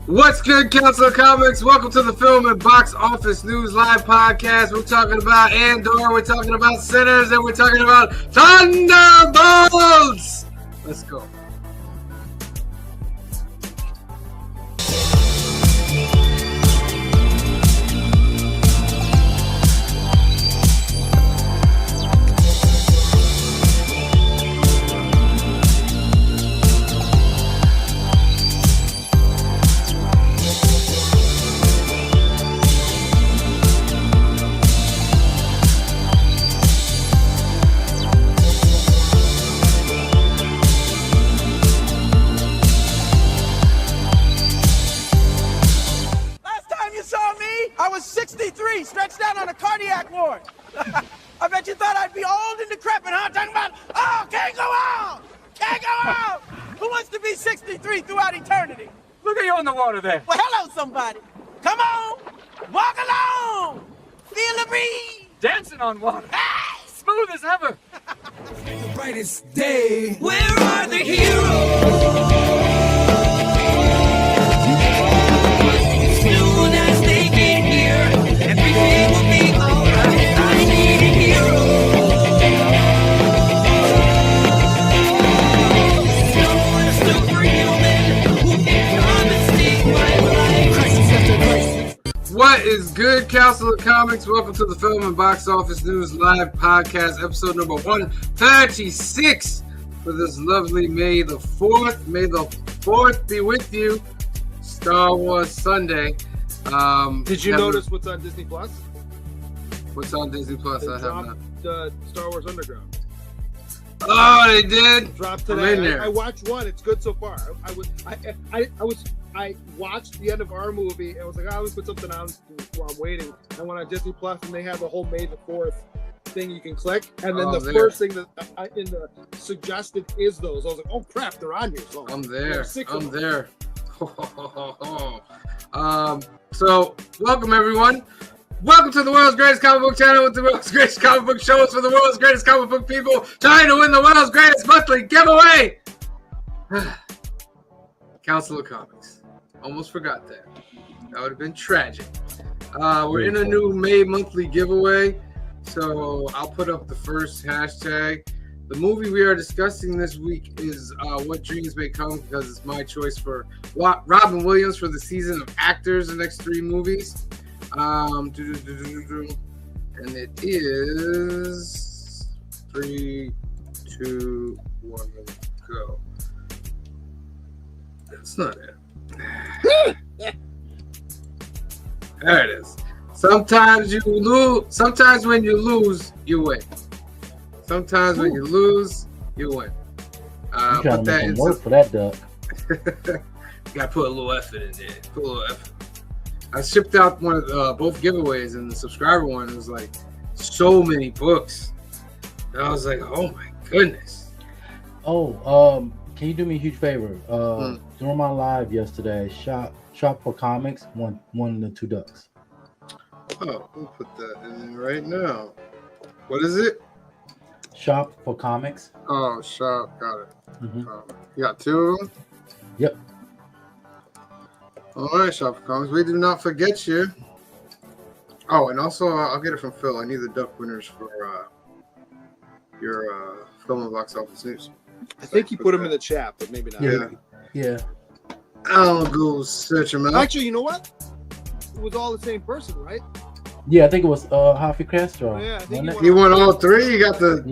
What's good, Council of Comics? Welcome to the Film and Box Office News Live Podcast. We're talking about Andor, we're talking about Sinners, and we're talking about Thunderbolts! Let's go. Stretched out on a cardiac ward. I bet you thought I'd be old and decrepit, huh? Talking about, oh, can't go out! Can't go out! Who wants to be 63 throughout eternity? Look at you on the water there. Well, hello, somebody. Come on, walk along. Feel the breeze. Dancing on water. Hey! Smooth as ever. The brightest day. Where are the heroes? Soon as they get here, everything will be alright. I need a hero. Someone superhuman who can come and save my life. Crisis after crisis. What is good, Council of Comics? Welcome to the Film and Box Office News Live Podcast, episode number 136 for this lovely May the 4th. May the 4th be with you. Star Wars Sunday. Did you notice what's on Disney Plus? What's on Disney Plus? They I have not. Star Wars Underground. Oh, they did. Dropped I'm today. in there. I watched one. It's good so far. I watched the end of our movie and was like, oh, let me put something on while I'm waiting. I went on Disney Plus and they had the whole May the 4th thing you can click, and then first thing that in the suggested is those. I was like, oh crap, they're on here. So I'm there. I'm there. So welcome everyone. Welcome to the world's greatest comic book channel with the world's greatest comic book shows for the world's greatest comic book people trying to win the world's greatest monthly giveaway. Council of Comics. Almost forgot that. That would have been tragic. We're in a new May monthly giveaway, so I'll put up the first hashtag. The movie we are discussing this week is What Dreams May Come, because it's my choice for Robin Williams for the season of actors, the next 3 movies. And it is 3, 2, 1, go. That's not it. There it is. Sometimes you lose. Sometimes when you lose, you win. Sometimes when you lose, you win. You trying to make some work for that duck. Gotta put a little effort in there. Put a little effort. I shipped out one of both giveaways, and the subscriber one was like so many books. And I was like, oh my goodness. Oh, can you do me a huge favor? During my live yesterday, Shop for Comics won the 2 ducks. Oh, we'll put that in right now. What is it? Shop for Comics. Oh, shop. Got it. Mm-hmm. You got 2 of them? Yep. All right, Shop for Comics. We do not forget you. Oh, and also, I'll get it from Phil. I need the duck winners for your Film and Box Office News. I think he put them in the chat, but maybe not. Yeah. I'll go search them out. Actually, you know what? It was all the same person, right? Yeah, I think it was Harvey Castro. Yeah, I think he won all 3. You got the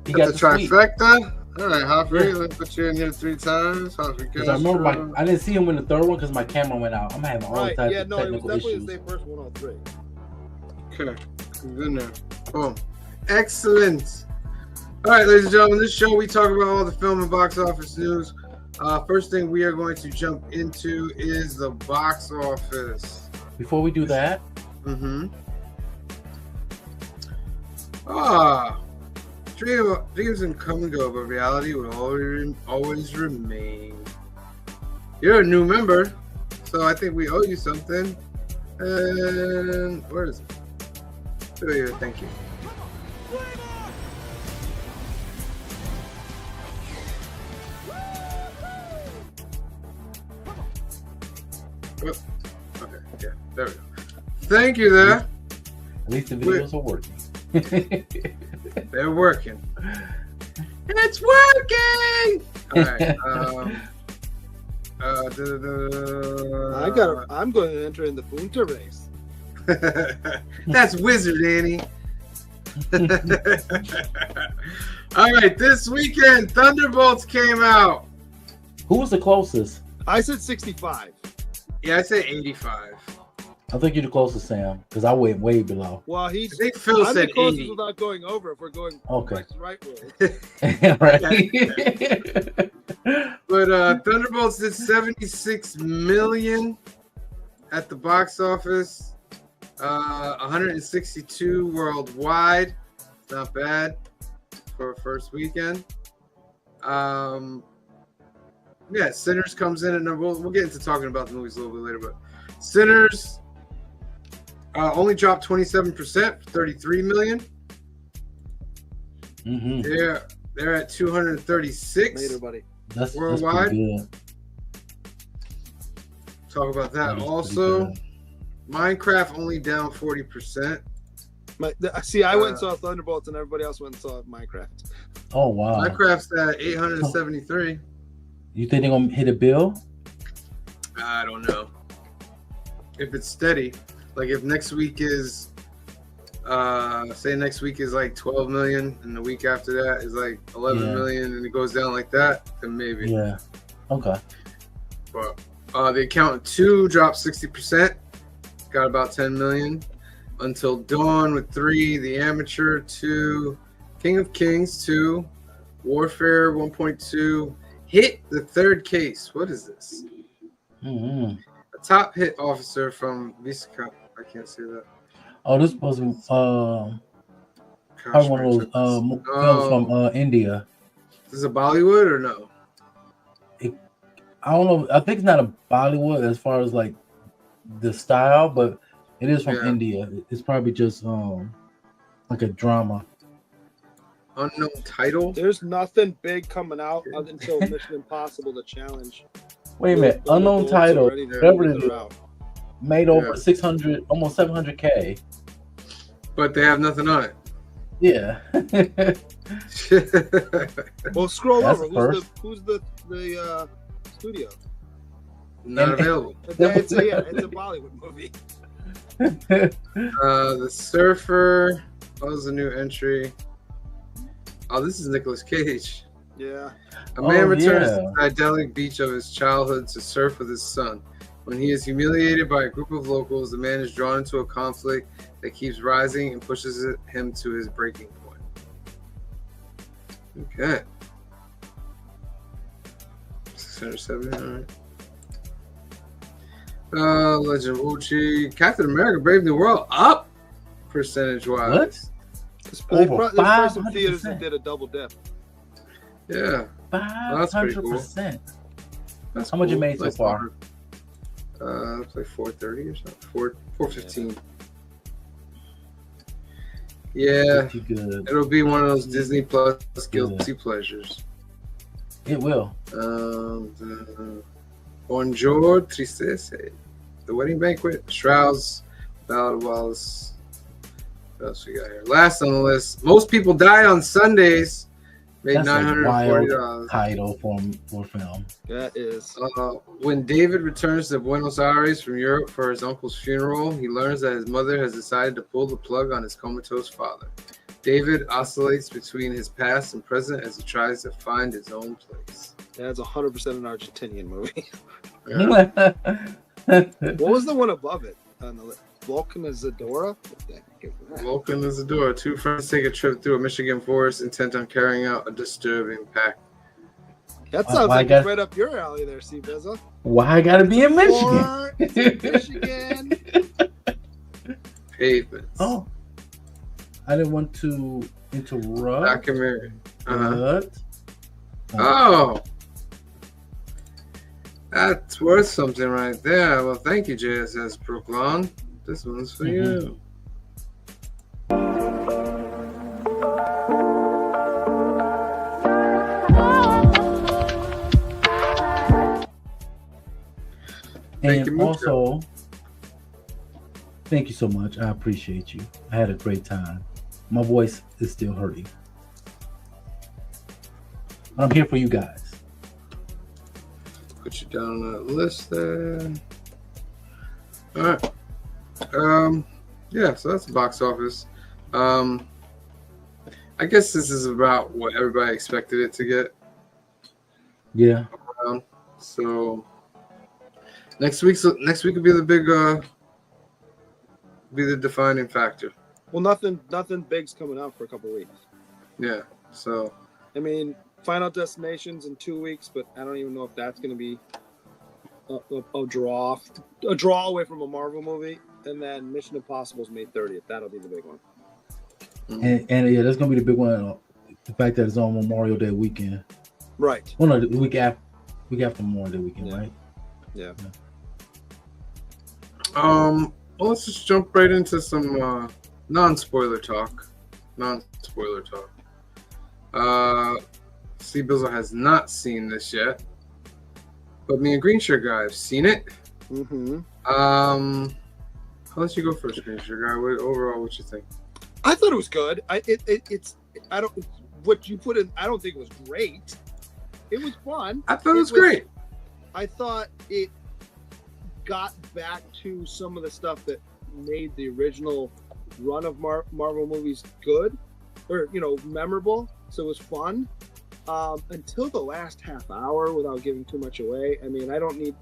He got the suite. trifecta. All right, Harvey. Let's put you in here 3 times. Harvey Castro. I remember I didn't see him in the 3rd one because my camera went out. I'm having all types of technical it was definitely issues. the same person, 1 all 3. Okay, he's in there. Boom. Excellent. All right, ladies and gentlemen, this show we talk about all the film and box office news. First thing we are going to jump into is the box office. Before we do that, dreams can come and go, but reality will always remain. You're a new member, so I think we owe you something. And where is it? Oh, yeah, thank you. Okay, yeah, there we go. Thank you there. At least the videos are working. They're working. It's working! Alright, I'm going to enter in the Punta race. That's Wizard, Annie. All right, this weekend, Thunderbolts came out. Who was the closest? I said 65. Yeah, I said 85. I think you're the closest, Sam, because I went way below. Well, I think Phil I'm said the closest 80. without going over. If we're going Okay. right way. Right. But Thunderbolts did 76 million at the box office. 162 worldwide. Not bad for a first weekend. Yeah, Sinners comes in, and we'll get into talking about the movies a little bit later. But Sinners only dropped 27%, 33 million. Mm-hmm. They're at 236 Later, buddy. That's worldwide. pretty good. Talk about that. That is Also, pretty Minecraft only down 40%. I went and saw Thunderbolts, and everybody else went and saw Minecraft. Oh wow. Minecraft's at 873. You think they're gonna hit a bill? I don't know. If it's steady, like if next week is, say next week is like 12 million, and the week after that is like 11 million, and it goes down like that, then maybe. Yeah. Okay. But the Accountant 2 dropped 60%, got about 10 million. Until Dawn with 3, The Amateur 2, King of Kings 2, Warfare 1.2, Hit the Third Case. What is this? Mm-hmm. A top hit officer from Visca. I can't say that. Oh, this is supposed to be Gosh, probably one of those films from India. Is this a Bollywood or no? I don't know. I think it's not a Bollywood as far as like the style, but it is from India. It's probably just like a drama. Unknown title. There's nothing big coming out until Mission Impossible: The Challenge. Wait a minute, unknown title. Whatever it is, made over 600, almost 700K. But they have nothing on it. Yeah. Well, scroll That's over. first. Who's the studio? Not available. It's a Bollywood movie. The Surfer. That was a new entry. Oh, this is Nicolas Cage. Yeah. A man returns to the idyllic beach of his childhood to surf with his son. When he is humiliated by a group of locals, the man is drawn into a conflict that keeps rising and pushes him to his breaking point. Okay. 670, all right. Legend of Uchi. Captain America Brave New World up percentage-wise. What? There's probably some theaters that did a double dip. Yeah. That's pretty cool. 500%. That's How much cool. it made so far? It's like 430 or something. 415. Yeah. Pretty good. It'll be one of those Disney Plus guilty pleasures. It will. Bonjour, Tristesse. The Wedding Banquet. Shrouds. Ballad of Wallace. What else we got here? Last on the list. Most People Die on Sundays. Made That's $940. a wild title for film. That is. When David returns to Buenos Aires from Europe for his uncle's funeral, he learns that his mother has decided to pull the plug on his comatose father. David oscillates between his past and present as he tries to find his own place. That's 100% an Argentinian movie. Yeah. What was the one above it on the list? Vulcan Isadora? Vulcan Isadora. Two friends take a trip through a Michigan forest intent on carrying out a disturbing pact. That sounds like it's right up your alley there, C. Bezza. Why I gotta be in Michigan? Michigan. Pavements. Oh. I didn't want to interrupt. Documentary. But Oh. That's worth something right there. Well, thank you, JSS Brooklyn. This one's for you. Thank And you, Mucho. also, thank you so much. I appreciate you. I had a great time. My voice is still hurting. But I'm here for you guys. Put you down on that list there. All right. Yeah, so that's the box office. I guess this is about what everybody expected it to get. Yeah. So next week will be the big be the defining factor. Well, nothing big's coming out for a couple weeks. Yeah. So I mean, Final Destination's in 2 weeks, but I don't even know if that's going to be a draw away from a Marvel movie. And then Mission Impossible's May 30th. That'll be the big one. And yeah, that's gonna be the big one. The fact that it's on Memorial Day weekend. Right. Well, no, the week after Memorial Day weekend, right? Yeah. well, let's just jump right into some non-spoiler talk. Steve Bizzle has not seen this yet, but me and Green Shirt Guy have seen it. Mm-hmm. I'll let you go first, Green Shirt Guy. Overall, what you think? I thought it was good. What you put in. I don't think it was great. It was fun. I thought it was great. I thought it got back to some of the stuff that made the original run of Marvel movies good, or memorable. So it was fun until the last half hour. Without giving too much away, I mean, I don't need.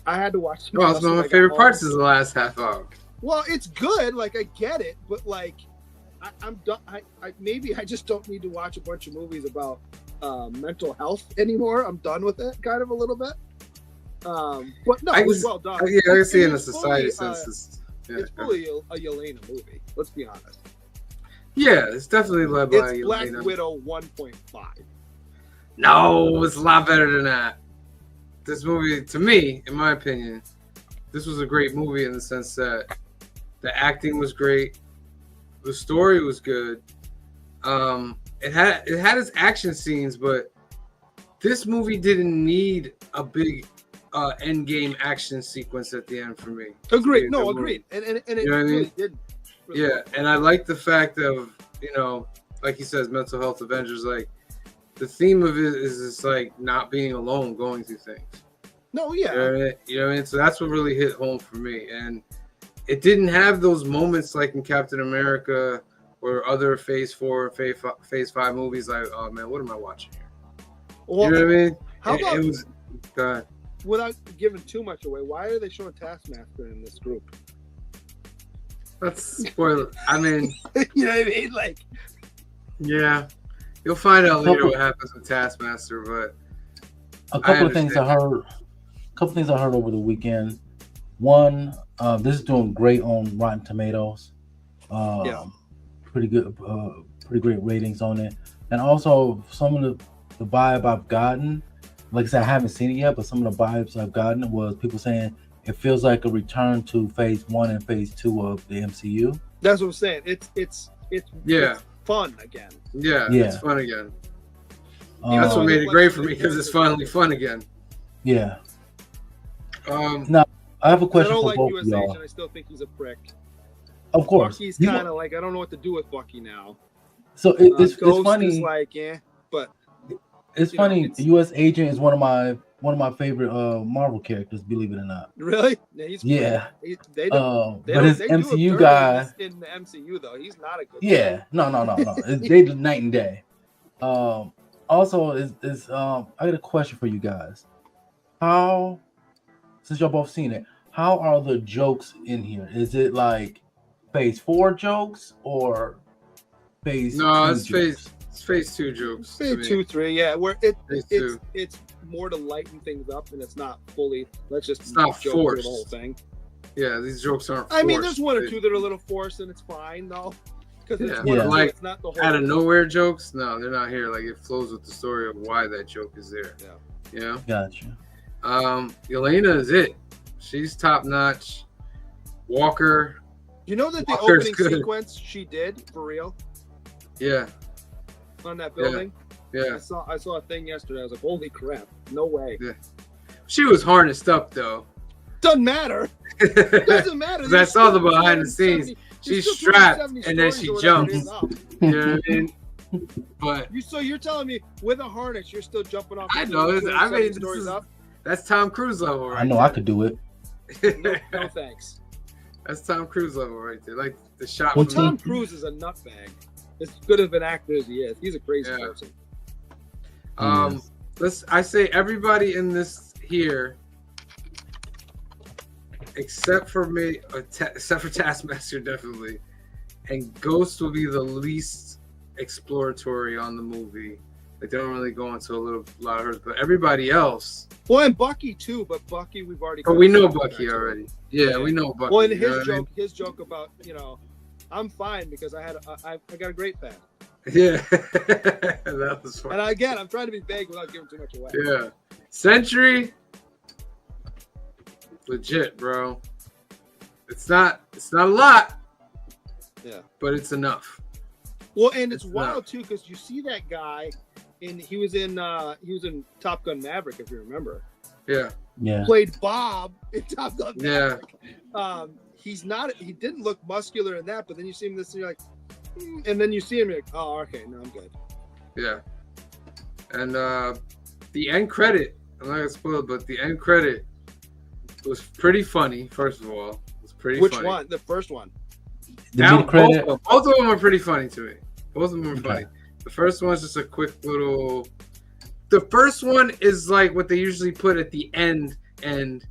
I had to watch. Well, it's one of my favorite parts is the last half hour. Well, it's good. Like, I get it, but like, I'm done. Maybe I just don't need to watch a bunch of movies about mental health anymore. I'm done with it, kind of a little bit. But no, it was well done. Yeah, I can see in a society sense. It's fully a Yelena movie. Let's be honest. Yeah, it's definitely led by It's Black Yelena. Widow 1.5. No, it's a lot better than that. This movie, to me, in my opinion, this was a great movie in the sense that the acting was great, the story was good. It had its action scenes, but this movie didn't need a big end game action sequence at the end for me. Agreed. No, agreed. And it really didn't. Yeah, and I like the fact of, like he says, mental health Avengers, like the theme of it is just like not being alone, going through things. No, yeah. You know what I mean? So that's what really hit home for me. And it didn't have those moments like in Captain America or other Phase 4, Phase 5 movies like, oh man, what am I watching here? Well, you know what I mean? How about, it was, go ahead. Without giving too much away, why are they showing Taskmaster in this group? That's spoiler. I mean, you know what I mean? Like, yeah, you'll find out later what happens with Taskmaster. But a couple of things I heard over the weekend. One, this is doing great on Rotten Tomatoes. Pretty good, pretty great ratings on it. And also some of the vibe I've gotten, like I said, I haven't seen it yet, but some of the vibes I've gotten was people saying it feels like a return to Phase 1 and Phase 2 of the MCU. That's what I'm saying. It's fun again. Yeah, it's fun again. That's what made it great for me, because it's finally fun again. Yeah. Now, I have a question for both of y'all. I still think he's a prick. Of course. Bucky's kind of like, I don't know what to do with Bucky now. So it's funny. Is like, but it's funny. The U.S. Agent is one of my favorite Marvel characters. Believe it or not. Really? Yeah. But his MCU guy in the MCU though, he's not a good. Yeah. guy. No. They do night and day. Also, I got a question for you guys. How, since y'all both seen it, how are the jokes in here? Is it like Phase 4 jokes or Phase 2 it's jokes? Phase 2 jokes. Phase 2, 3, yeah. Where it's more to lighten things up, and it's not fully. It's not forced. The whole thing. Yeah, these jokes aren't forced. I mean, there's one or two that are a little forced, and it's fine though. Because it's not the whole out of nowhere jokes. No, they're not here. Like, it flows with the story of why that joke is there. Yeah. You know? Gotcha. Yelena is it. She's top notch. Walker. You know that the Walker's opening sequence she did for real? Yeah. On that building? Yeah. I saw a thing yesterday. I was like, holy crap. No way. Yeah. She was harnessed up though. Doesn't matter. Doesn't matter. I saw the behind the scenes. She's strapped and then she jumps. You know what I mean? But you're telling me with a harness you're still jumping off? I know. That's Tom Cruise level, right? I know. There. I could do it. No thanks. That's Tom Cruise level right there. Like the shot. Well, Tom Cruise is a nutbag. As good of an actor as he is, he's a crazy person. I say everybody in this here, except for me, except for Taskmaster, definitely, and Ghost will be the least exploratory on the movie. Like they don't really go into a lot of hers, but everybody else. Well, and Bucky too, but Bucky we've already. But we know Bucky already. Yeah, we know Bucky. Well, and his joke about I'm fine because I got a great pad. Yeah, that was fun. And again, I'm trying to be vague without giving too much away. Yeah, Sentry, legit, bro. It's not a lot. Yeah, but it's enough. Well, and it's wild too because you see that guy, and he was in Top Gun Maverick, if you remember. Yeah. Played Bob in Top Gun Maverick. Yeah. He didn't look muscular in that, but then you see him this, and you're like, and then you see him, you're like, oh, okay, no, I'm good. Yeah. And the end credit, I'm not gonna spoil it, but the end credit was pretty funny. First of all, it was pretty. Which funny. one? The first one. Both of them are pretty funny to me. Both of them are funny. The first one's just a quick little. The first one is like what they usually put at the end when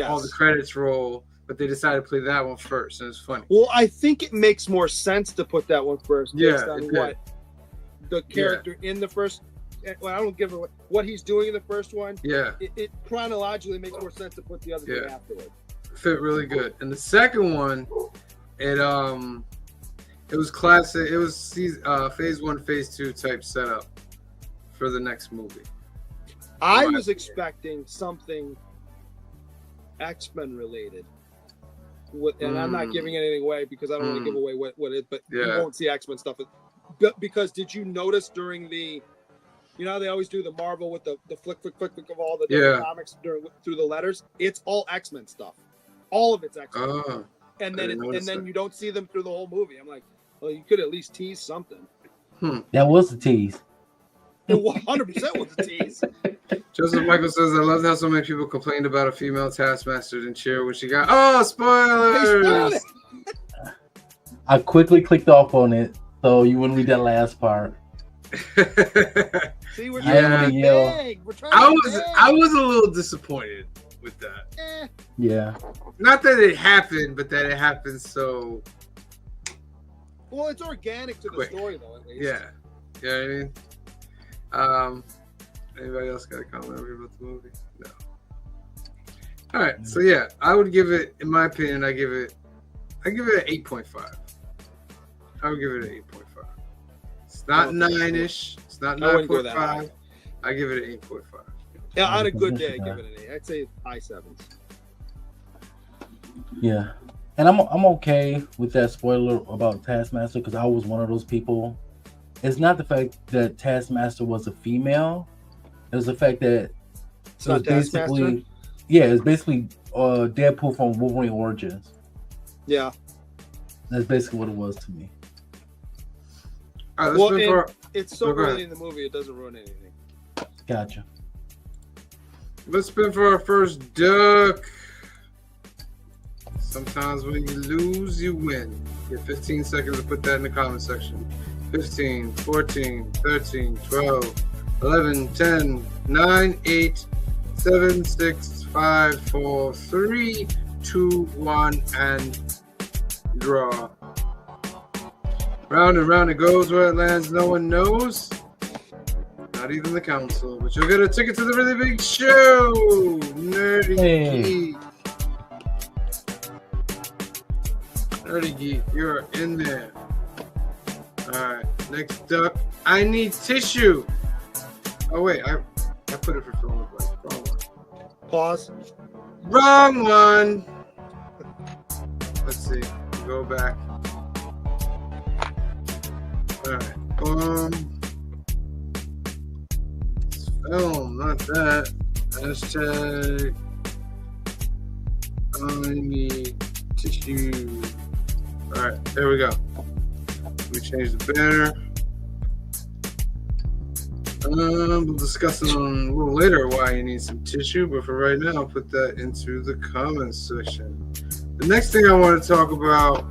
all the credits roll, but they decided to play that one first, and it's funny. Well, I think it makes more sense to put that one first based on what the character in the first. Well, I don't give away what he's doing in the first one. Yeah, it chronologically makes more sense to put the other thing afterward. Fit really good. And the second one, it was classic. It was phase 1, phase 2 type setup for the next movie. I was expecting something X-Men related. And I'm not giving anything away because I don't want to give away what it is, but you won't see X-Men stuff. Because did you notice during the, how they always do the Marvel with the flick of all the different comics through the letters? It's all X-Men stuff. All of it's X-Men. And then you don't see them through the whole movie. I'm like, well, you could at least tease something. That was the tease. It 100% was a tease. Joseph Michael says, I love how so many people complained about a female Taskmaster and cheer when she got. Oh, spoilers! I quickly clicked off on it so you wouldn't read that last part. See, we're trying to be big. I was a little disappointed with that. Yeah. Not that it happened, but that it happened so. Well, it's organic to the story, though, at least. Yeah. You know what I mean? Anybody else got a comment about the movie? No. All right. So, yeah, I would give it, in my opinion, I give it an 8.5. I would give it an 8.5. It's not 9-ish. It's not 9.5. I give it an 8.5. Yeah, on a good day, I give it an 8. I'd say high 7s. Yeah. And I'm okay with that spoiler about Taskmaster because I was one of those people. It's not the fact that Taskmaster was a female. It was the fact that it's basically Deadpool from Wolverine Origins. Yeah. That's basically what it was to me. All right, it's so early in the movie, it doesn't ruin anything. Gotcha. Let's spin for our first duck. Sometimes when you lose, you win. You have 15 seconds to put that in the comment section. 15, 14, 13, 12, 11, 10, 9, 8, 7, 6, 5, 4, 3, 2, 1, and draw. Round and round it goes. Where it lands, no one knows. Not even the council. But you'll get a ticket to the really big show. Nerdy Geek. Nerdy Geek, you're in there. Alright, next up. I need tissue. Oh, wait. I put it for fill in the blank. Wrong one. Pause. Wrong one. Let's see. Go back. Alright. Film, not that. Hashtag. I need tissue. All right, there we go. Let me change the banner. We'll discuss it on a little later why you need some tissue, but for right now, I'll put that into the comments section. The next thing I want to talk about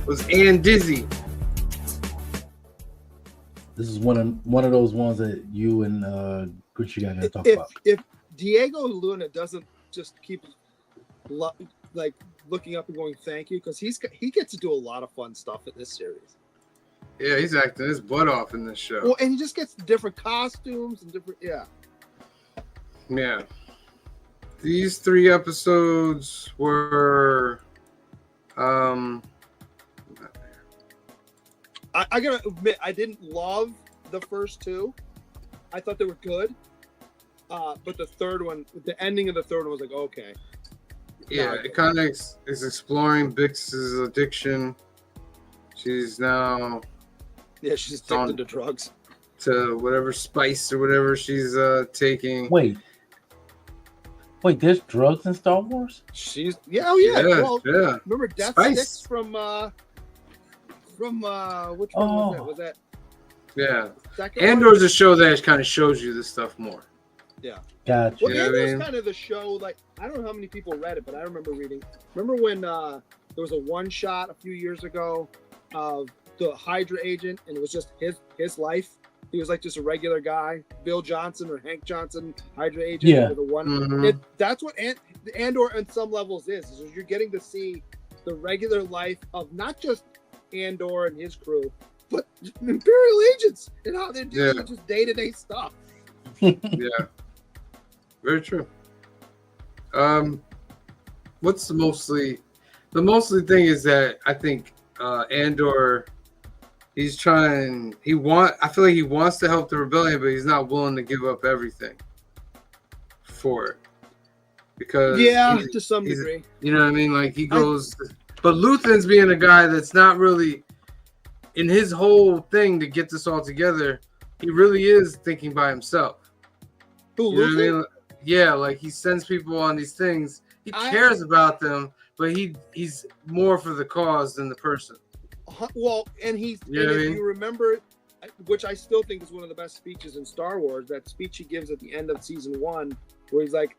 was Ann Dizzy. This is one of those ones that you and Gucci guy gotta talk about. If Diego Luna doesn't just keep like looking up and going thank you, because he gets to do a lot of fun stuff in this series. Yeah, he's acting his butt off in this show. Well, and he just gets different costumes and different Yeah. These 3 episodes were I gotta admit, I didn't love the first 2. I thought they were good. But the third one, the ending of the third one was like, okay. Yeah, it kind of is exploring Bix's addiction. She's now she's addicted to drugs. To whatever spice or whatever she's taking. Wait, there's drugs in Star Wars? She's yeah. Remember Death Sticks from which one was that? Was that? Yeah. Andor's a show that kind of shows you this stuff more. Yeah. Gotcha. Well, Andor's kind of the show. Like, I don't know how many people read it, but I remember reading. Remember when there was a one shot a few years ago of the Hydra agent, and it was just his life. He was like just a regular guy, Bill Johnson or Hank Johnson, Hydra agent. Yeah. The one. Mm-hmm. That's what Andor on some levels is you're getting to see the regular life of not just Andor and his crew, but Imperial agents and how they're doing just day-to-day stuff. Yeah. Very true. What's the mostly thing is that I think Andor, I feel like he wants to help the rebellion, but he's not willing to give up everything for it. Because to some degree. You know what I mean? Like he goes, but Luthen's being a guy that's not really in his whole thing to get this all together. He really is thinking by himself. Who, you know what I mean? Yeah, like he sends people on these things. He cares about them, but he's more for the cause than the person. Well, and he's. You know what I mean? You remember, which I still think is one of the best speeches in Star Wars. That speech he gives at the end of season 1, where he's like,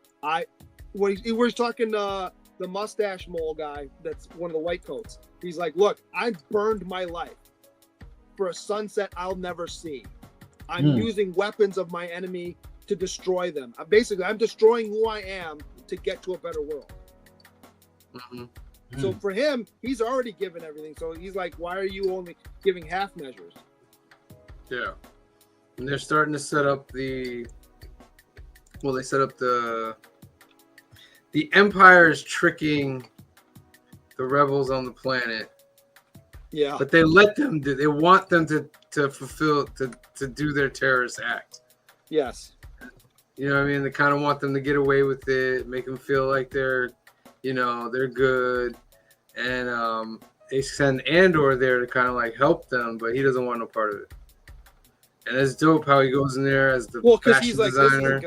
when he's talking to the mustache mole guy, that's one of the white coats. He's like, look, I burned my life for a sunset I'll never see. I'm using weapons of my enemy to destroy them. I'm destroying who I am to get to a better world. So for him, he's already given everything. So he's like, why are you only giving half measures? Yeah. And they're starting to set up the Empire is tricking the rebels on the planet. Yeah. But they let them do, they want them to fulfill, to do their terrorist act. Yes. You know what I mean? They kind of want them to get away with it, make them feel like they're good. And they send Andor there to kind of like help them, but he doesn't want no part of it. And it's dope how he goes in there as the fashion he's like, designer.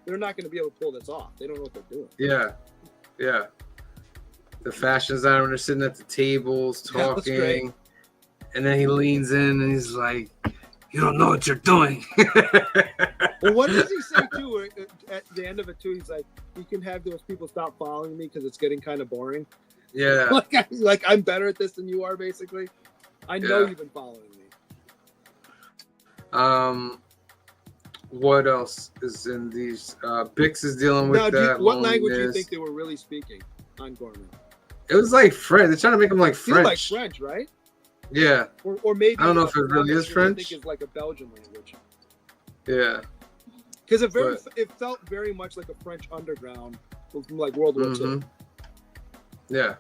They're not going to be able to pull this off. They don't know what they're doing. Yeah. The fashion designer, when they're sitting at the tables talking, and then he leans in and he's like, "You don't know what you're doing." Well, what does he say too? At the end of it too, he's like, "You can have those people stop following me because it's getting kind of boring." Yeah. like I'm better at this than you are. Basically, I know you've been following me. What else is in these? Bix is dealing with that. What language do you think they were really speaking on Gorman? It was like French. They're trying to make him like French. Like French, right? Yeah. Or maybe I don't know if it really is French. I think it's like a Belgian language. Yeah. Because it felt very much like a French underground from like World War II. Yeah.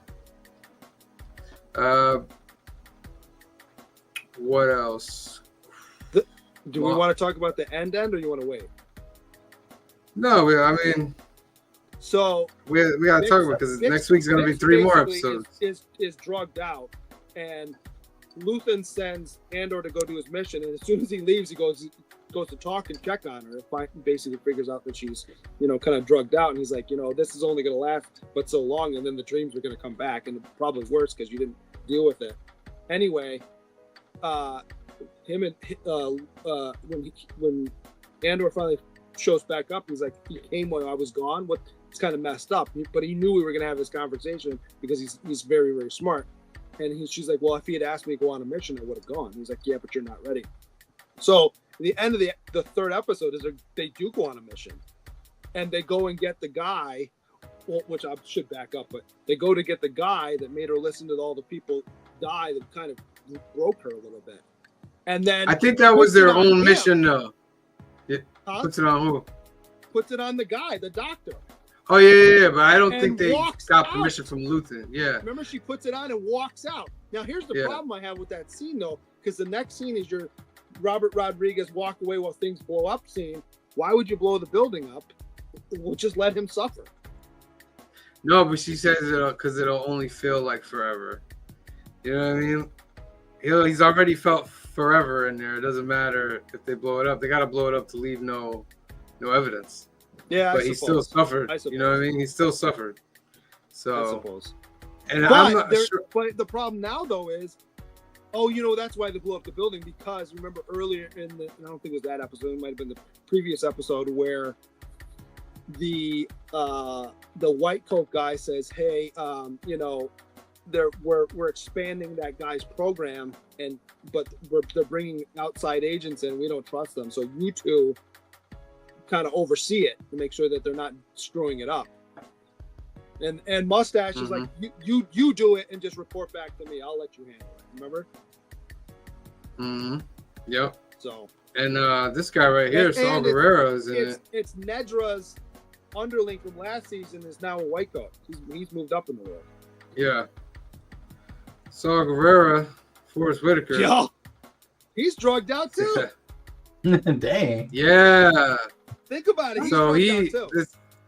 What else? Do we want to talk about the end, or you want to wait? No, I mean, so we got to talk about, because next week's going to be 3 more episodes. Is drugged out, and Luthen sends Andor to go do his mission, and as soon as he leaves, he goes, goes to talk and check on her. Basically figures out that she's, kind of drugged out. And he's like, this is only going to last but so long. And then the dreams are going to come back. And probably worse because you didn't deal with it. Anyway, him and when Andor finally shows back up, he's like, he came when I was gone. It's kind of messed up. But he knew we were going to have this conversation because he's very, very smart. And she's like, well, if he had asked me to go on a mission, I would have gone. He's like, yeah, but you're not ready. So the end of the third episode is they do go on a mission, and they go and get the guy, which I should back up, but they go to get the guy that made her listen to all the people die that kind of broke her a little bit. And then I think that was their own mission, though. Puts it on who? Puts it on the guy, the doctor. Oh yeah, but I don't think they got out. permission from Luthen. Yeah. Remember, she puts it on and walks out. Now, here's the problem I have with that scene, though, because the next scene is your Robert Rodriguez walk away while things blow up scene. Why would you blow the building up? We'll just let him suffer. No, but she says it because it'll only feel like forever. You know what I mean? He's already felt forever in there. It doesn't matter if they blow it up. They got to blow it up to leave no evidence. Yeah, but he still suffered. You know what I mean? He still suffered. So, I suppose. And I'm not sure. But the problem now, though, is, that's why they blew up the building. Because remember earlier I don't think it was that episode. It might have been the previous episode where the white coat guy says, "Hey, we're expanding that guy's program, but they're bringing outside agents in. We don't trust them. So you two kind of oversee it to make sure that they're not screwing it up." And Mustache is like, you do it and just report back to me. I'll let you handle it. Remember? Mm-hmm. Yep. So. And this guy right here, Saul Guerrero, is in it. It's Nedra's underling from last season is now a white coat. He's moved up in the world. Yeah. Saul Guerrero, Forrest Whitaker. Yo, he's drugged out too. Dang. Yeah. Think about it. So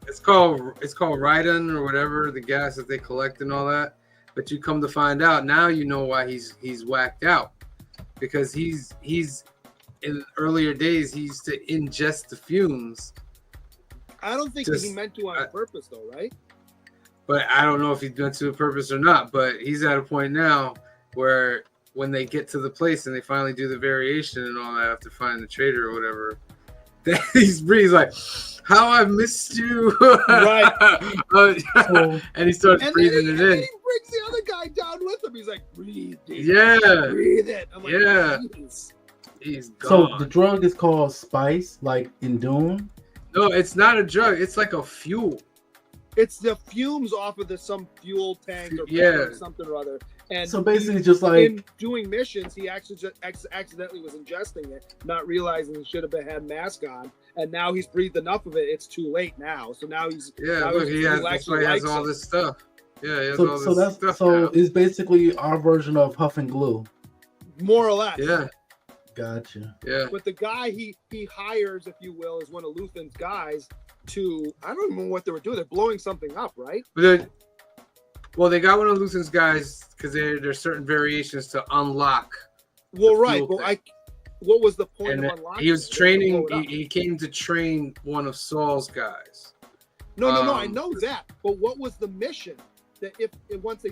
it's called Rhydon or whatever, the gas that they collect and all that. But you come to find out now, you know why he's whacked out, because he's in earlier days he used to ingest the fumes. I don't think he meant to on purpose though, right? But I don't know if he's meant to on purpose or not. But he's at a point now where when they get to the place and they finally do the variation and all that after finding the traitor or whatever, he's like, "How I've missed you," right? And he starts breathing it in. And he brings the other guy down with him. He's like, "Breathe, dude. Yeah, breathe it." I'm like, yeah, geez. He's gone. So the drug is called Spice, like in Dune. No, it's not a drug. It's like a fuel. It's the fumes off of some fuel tank or something or other. And so basically, just like in doing missions, he actually just accidentally was ingesting it, not realizing he should have had mask on. And now he's breathed enough of it; it's too late now. So now he's that's why he has all this stuff. Yeah, he has all this stuff. So it's basically our version of Huff and Glue, more or less. Yeah. Gotcha. Yeah. But the guy he hires, if you will, is one of Luthen's guys to, I don't even know what they were doing. They're blowing something up, right? Well, they got one of Luthen's guys because there's certain variations to unlock. Well, right. Well, what was the point of unlocking? He was training. He came to train one of Saul's guys. No. I know that. But what was the mission? That once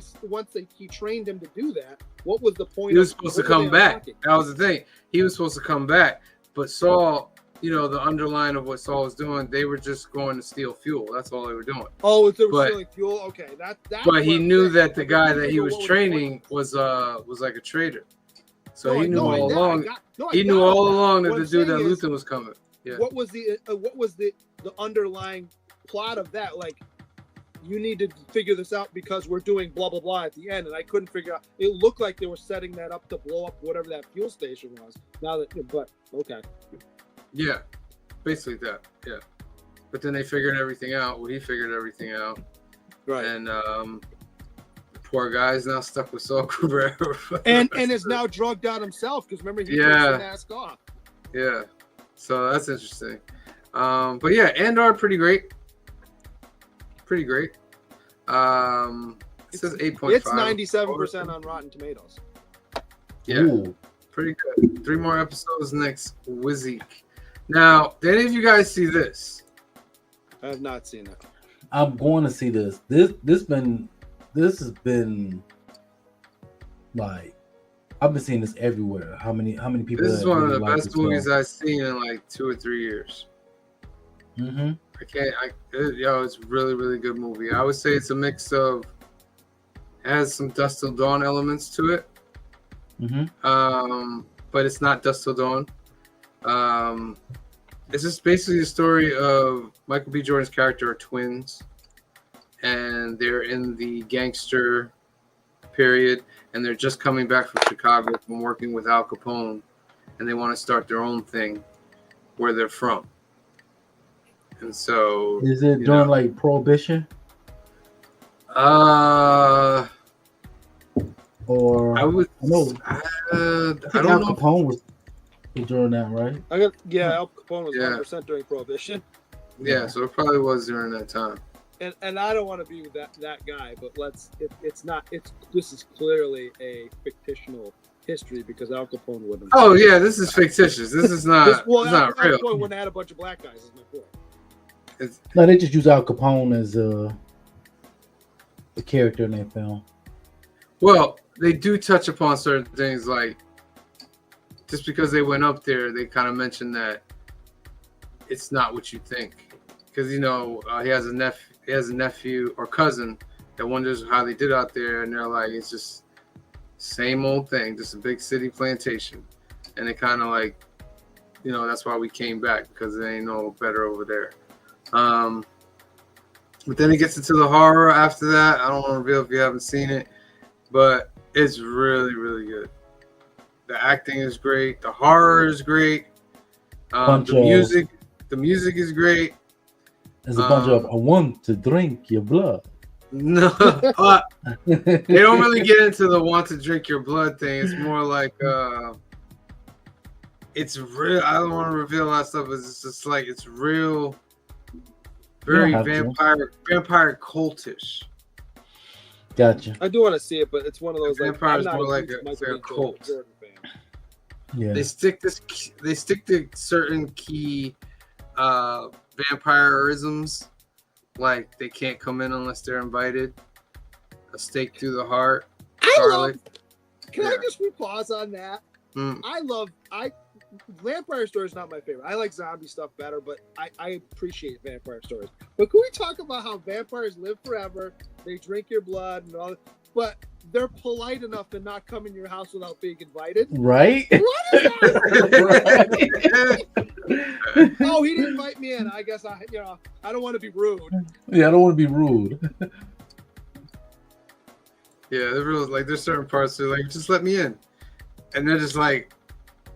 he trained him to do that, what was the point? He was supposed to come back. That was the thing. He was supposed to come back, but Saul, the underline of what Saul was doing, they were just going to steal fuel. That's all they were doing. Oh, they were stealing fuel. Okay, that. But he knew that the guy that he was training was like a traitor. So he knew all along. He knew all along that the dude that Luthen was coming. Yeah. What was the underlying plot of that? Like, you need to figure this out because we're doing blah blah blah at the end, and I couldn't figure out. It looked like they were setting that up to blow up whatever that fuel station was. But okay. Yeah, basically that. Yeah, but then they figured everything out. Well, he figured everything out. Right. And the poor guy's now stuck with Saul Guerrero. and is now drugged out himself because remember he took the mask off. Yeah, so that's interesting. But yeah, Andor pretty great. Pretty great. It says 8.5. It's 97% on Rotten Tomatoes. Yeah, pretty good. 3 more episodes next week. Now, did any of you guys see this? I have not seen it. I'm going to see this. This has been like I've been seeing this everywhere. How many people? This is that one of really the like best this movies film. I've seen in like 2 or 3 years. Mm-hmm. It's really, really good movie. I would say it's a mix of, has some Dusk Till Dawn elements to it. Mm-hmm. But it's not Dusk Till Dawn. It's just basically the story of Michael B. Jordan's character are twins, and they're in the gangster period, and they're just coming back from Chicago from working with Al Capone, and they want to start their own thing where they're from. And so, is it during like Prohibition? Or I would. know. I I don't Al know. Capone was during that, right? Al Capone was 100% during Prohibition. Yeah, so it probably was during that time. And I don't want to be that guy, but this is clearly a fictional history because Al Capone wouldn't. Oh yeah, this is fictitious. This is not. It's not real. Al Capone wouldn't have had a bunch of black guys. Is my point. No, they just use Al Capone as the character in that film. Well, they do touch upon certain things, like just because they went up there, they kind of mentioned that it's not what you think, because he has a nephew or cousin that wonders how they did out there, and they're like, it's just same old thing, just a big city plantation, and they kind of like, that's why we came back, because there ain't no better over there. But then it gets into the horror after that. I don't want to reveal if you haven't seen it, but it's really, really good. The acting is great. The horror is great. The music is great. There's a bunch of I want to drink your blood. No, they don't really get into the want to drink your blood thing. It's more like it's real. I don't want to reveal a lot of stuff. It's just like it's real, very vampire cultish. Gotcha. I do want to see it, but it's one of those vampires more like a cult. Yeah. They stick to certain key vampirisms, like they can't come in unless they're invited. A stake through the heart. Can I just pause on that? Vampire stories is not my favorite. I like zombie stuff better, but I appreciate vampire stories. But can we talk about how vampires live forever? They drink your blood and all that, but they're polite enough to not come in your house without being invited. Right? What is that? Right. Oh, he didn't invite me in. I guess I don't want to be rude. Yeah, I don't want to be rude. Yeah, there's certain parts that are like, just let me in, and they're just like,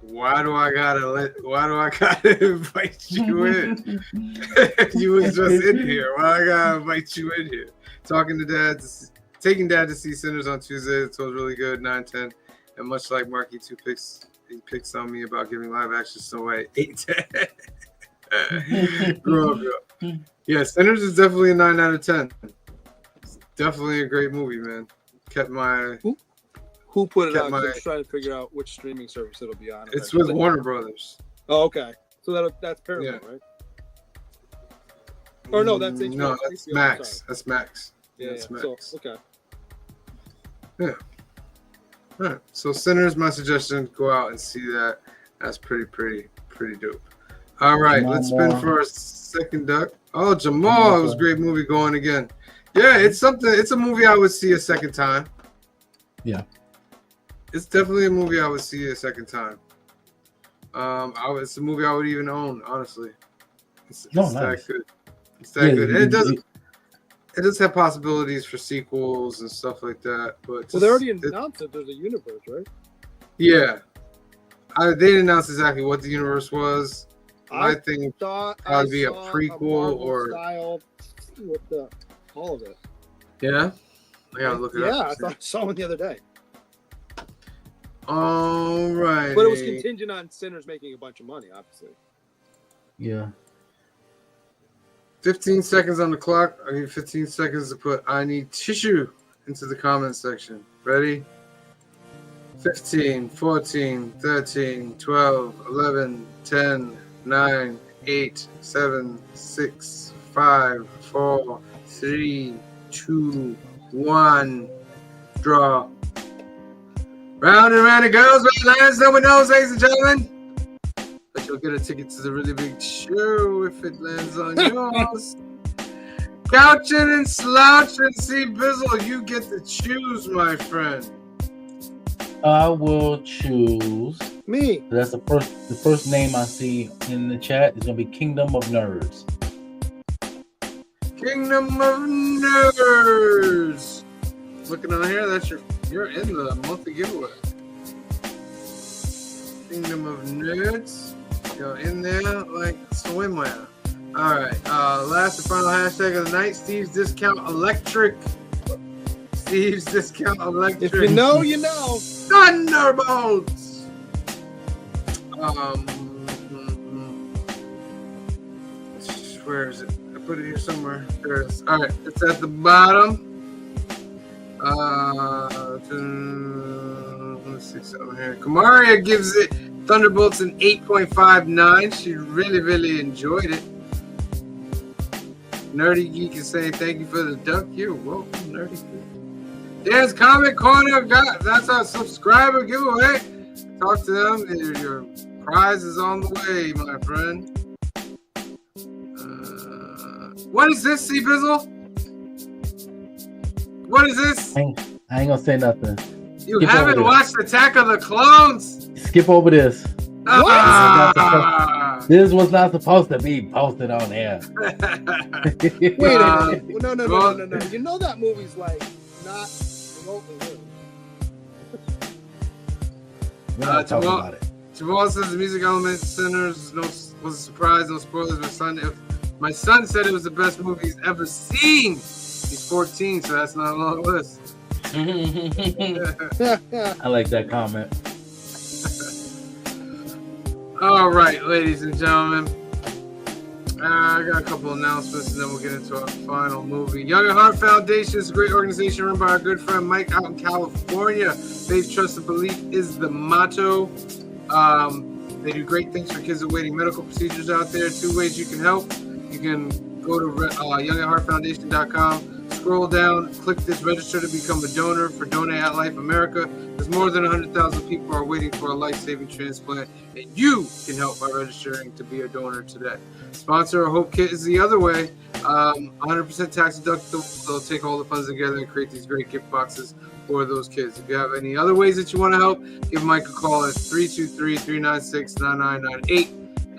why do I gotta invite you in? You was just in here. Why I gotta invite you in here? Taking dad to see Sinners on Tuesday. It was really good, 9-10. And much like Marky he picks on me about giving live action Snow White 8-10. Grow up. Yeah, Sinners is definitely a 9 out of 10. It's definitely a great movie, man. Who put it out? I was trying to figure out which streaming service it'll be on. It's with Warner Brothers. Oh, okay. So that's Paramount, right? Or no, that's HBO. No, that's HBO, Max. That's Max. Yeah, that's Max. So, okay. Yeah. All right. So Sinners, my suggestion, go out and see that. That's pretty dope. All right, let's spin for our second duck. Oh, Jamal, it was a great movie going again. Yeah, it's a movie I would see a second time. Yeah. It's definitely a movie I would see a second time. It's a movie I would even own, honestly. It's nice. that good. It's that good. And it does have possibilities for sequels and stuff like that. But they already announced that there's a universe, right? Yeah. They didn't announce exactly what the universe was. I think probably be a prequel or style with all of it. Yeah, I gotta look it up. Yeah, I thought I saw one the other day. All right, but it was contingent on Sinners making a bunch of money, obviously. Yeah. 15 seconds on the clock. I need 15 seconds to put I need tissue into the comment section. Ready? 15, 14, 13, 12, 11, 10, 9, 8, 7, 6, 5, 4, 3, 2, 1. Draw. Round and round it goes. Where it lands, no one knows, ladies and gentlemen. But you'll get a ticket to the really big show if it lands on yours. Couching and slouching, see Bizzle, you get to choose, my friend. I will choose Me. That's the first name I see in the chat is gonna be Kingdom of Nerds. Kingdom of Nerds. Looking on here, you're in the monthly giveaway. Kingdom of Nerds. Go in there like swimwear. All right. Last and final hashtag of the night. Steve's Discount Electric. Steve's Discount Electric. If you know, you know. Thunderbolts. Where is it? I put it here somewhere. There it is. All right. It's at the bottom. Let's see something here. Kamaria gives it Thunderbolts an 8.59. She really, really enjoyed it. Nerdy Geek is saying thank you for the duck. You're welcome, Nerdy Geek. Dan's Comic Corner. That's our subscriber giveaway. Talk to them. Your prize is on the way, my friend. What is this, C Bizzle? What is this? I ain't gonna say nothing. You haven't watched Attack of the Clones? Skip over this. Ah. This was not supposed to be posted on air. Wait a minute. No. You know that movie's like not remotely new. We're not talking about it. Jamal says the music element centers was a surprise, no spoilers. My son said it was the best movie he's ever seen. He's 14, so that's not a long list. I like that comment. All right, ladies and gentlemen. I got a couple announcements, and then we'll get into our final movie. Young at Heart Foundation is a great organization run by our good friend Mike out in California. Faith, trust, and belief is the motto. They do great things for kids awaiting medical procedures out there. 2 ways you can help. You can go to youngatheartfoundation.com. Scroll down, click this register to become a donor for Donate at Life America. There's more than 100,000 people are waiting for a life-saving transplant, and you can help by registering to be a donor today. Sponsor a Hope Kit is the other way. 100% tax deductible. They'll take all the funds together and create these great gift boxes for those kids. If you have any other ways that you want to help, give Mike a call at 323-396-9998,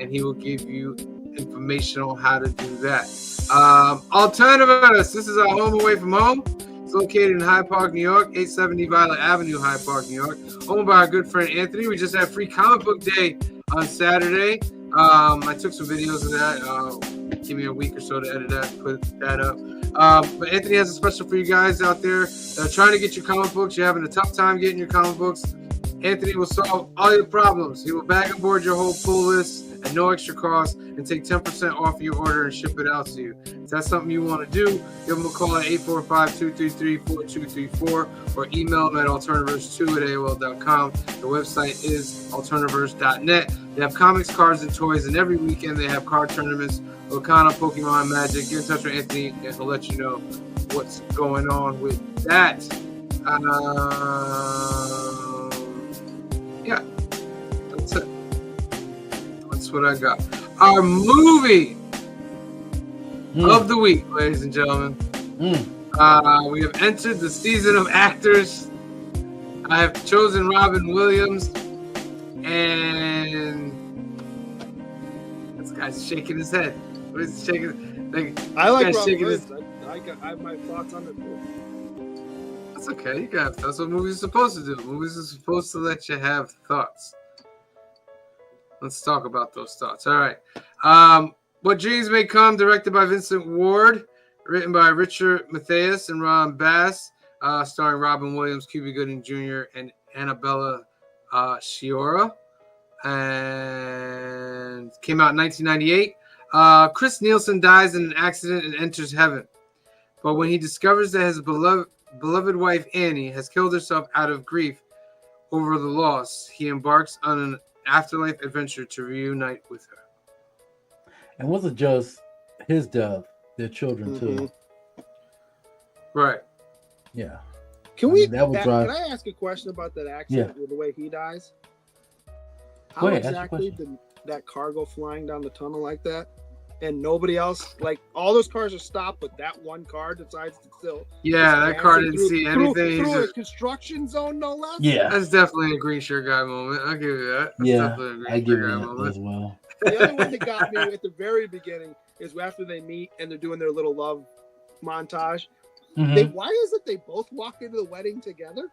and he will give you information on how to do that. Alternativist, this is our home away from home. It's located in Hyde Park, New York, 870 Violet Avenue, Hyde Park, New York. Owned by our good friend Anthony. We just had free comic book day on Saturday. I took some videos of that. Give me a week or so to edit that, put that up. But Anthony has a special for you guys out there that are trying to get your comic books. You're having a tough time getting your comic books. Anthony will solve all your problems. He will bag and board your whole pull list at no extra cost and take 10% off your order and ship it out to you. If that's something you want to do, give him a call at 845-233-4234 or email him at alternaverse2@AOL.com. The website is alternaverse.net. They have comics, cards, and toys, and every weekend they have card tournaments, Okana, Pokemon, Magic. Get in touch with Anthony and he'll let you know what's going on with that. Yeah, that's it. That's what I got. Our movie of the week, ladies and gentlemen. We have entered the season of actors. I have chosen Robin Williams, and this guy's shaking his head. What is he shaking? I like Robin Williams. I have my thoughts on it. That's okay. That's what movies are supposed to do. Movies are supposed to let you have thoughts. Let's talk about those thoughts. All right. What Dreams May Come, directed by Vincent Ward, written by Richard Matthias and Ron Bass, starring Robin Williams, Cuba Gooding Jr., and Annabella Sciorra, and came out in 1998. Chris Nielsen dies in an accident and enters heaven. But when he discovers that his beloved wife Annie has killed herself out of grief over the loss, he embarks on an afterlife adventure to reunite with her. And wasn't just his death, their children too. Right. Yeah. Can Can I ask a question about that accident with the way he dies? How exactly did that car go flying down the tunnel like that? And nobody else, like all those cars are stopped, but that one car decides to still. Yeah, that car didn't see anything. Through a construction zone, no less. Yeah, that's definitely a green shirt guy moment. I'll give you that. That's I give you that as well. The other one that got me at the very beginning is after they meet and they're doing their little love montage. Mm-hmm. Why is it they both walk into the wedding together?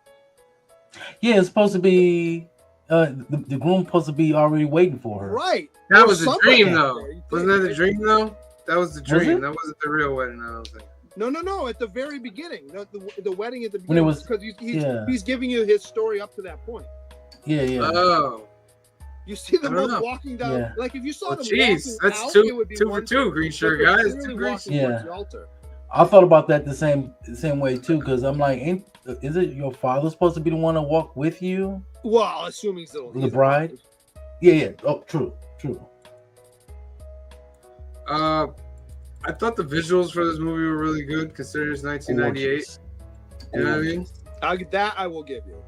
Yeah, it's supposed to be the groom supposed to be already waiting for her. Right. That was a dream, though. Wasn't that the dream, though? That was the dream. That wasn't the real wedding, I don't think. No. At the very beginning, the wedding at the beginning, when it was because he's giving you his story up to that point. Yeah. Oh. You see them both walking down. Yeah. Like if you saw them walking that's out, two, it would be two for two green shirt guys. Really walking towards the altar. I thought about that the same way too, because I'm like, is it your father supposed to be the one to walk with you? Well, assuming so. The bride. Yeah. Oh, true. I thought the visuals for this movie were really good, considering it's 1998. You know what I mean? I will give you.